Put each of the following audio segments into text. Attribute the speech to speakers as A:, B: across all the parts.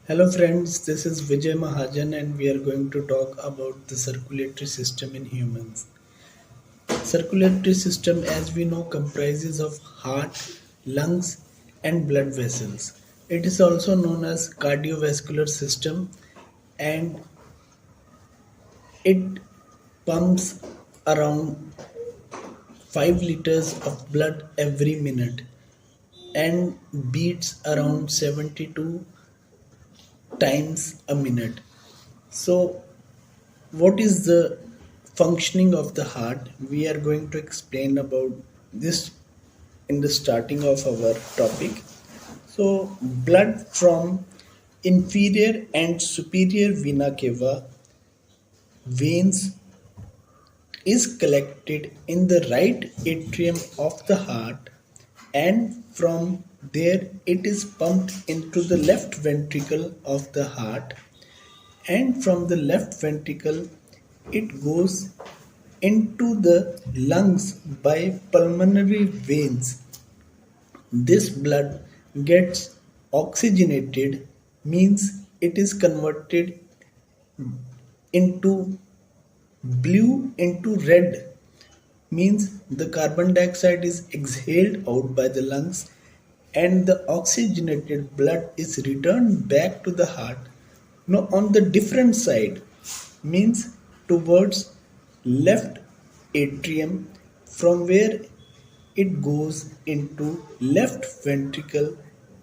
A: Hello friends, this is Vijay Mahajan and we are going to talk about the circulatory system in humans. Circulatory system as we know comprises of heart, lungs and blood vessels. It is also known as cardiovascular system and it pumps around 5 liters of blood every minute and beats around 72 times a minute. So what is the functioning of the heart? We are going to explain about this in the starting of our topic. So blood from inferior and superior vena cava veins is collected in the right atrium of the heart, and from there it is pumped into the left ventricle of the heart, and from the left ventricle it goes into the lungs by pulmonary veins. This blood gets oxygenated, means it is converted into blue into red, means the carbon dioxide is exhaled out by the lungs and the oxygenated blood is returned back to the heart. Now on the different side, means towards left atrium, from where it goes into left ventricle,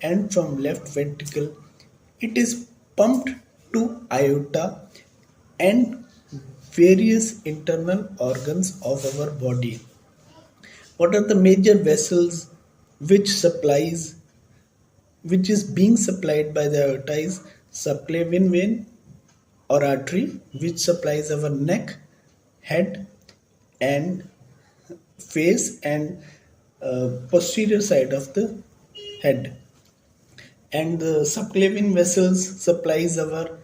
A: and from left ventricle it is pumped to aorta and various internal organs of our body. What are the major vessels which supplies which is being supplied by the aorta is subclavian vein or artery, which supplies our neck, head and face and posterior side of the head, and the subclavian vessels supplies our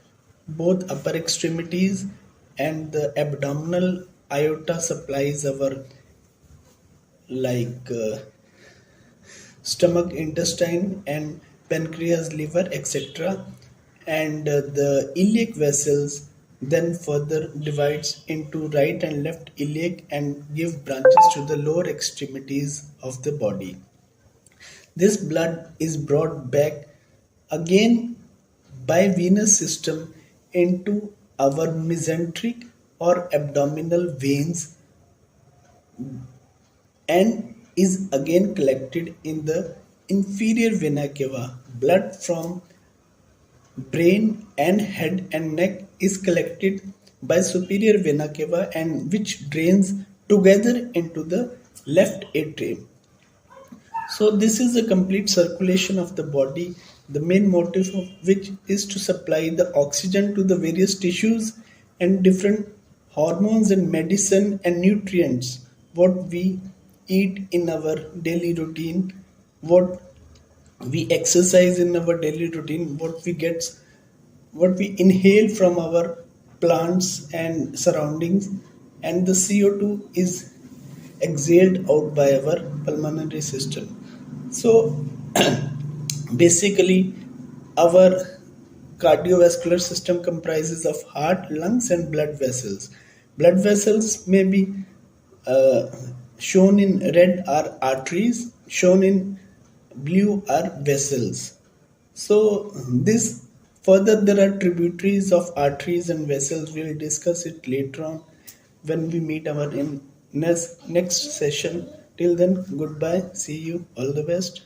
A: both upper extremities, and the abdominal aorta supplies our like stomach, intestine and pancreas, liver, etc. And the iliac vessels then further divides into right and left iliac and give branches to the lower extremities of the body. This blood is brought back again by venous system into our mesenteric or abdominal veins and is again collected in the inferior vena cava. Blood from brain and head and neck is collected by superior vena cava and which drains together into the left atrium. So this is a complete circulation of the body, the main motive of which is to supply the oxygen to the various tissues and different hormones and medicine and nutrients what we eat in our daily routine, what we exercise in our daily routine, what we inhale from our plants and surroundings, and the CO2 is exhaled out by our pulmonary system. So basically, our cardiovascular system comprises of heart, lungs, and blood vessels. Blood vessels may be uh, shown in red are arteries, shown in blue are vessels. So this further there are tributaries of arteries and vessels. We'll discuss it later on when we meet our in next session. Till then, goodbye. See you. All the best.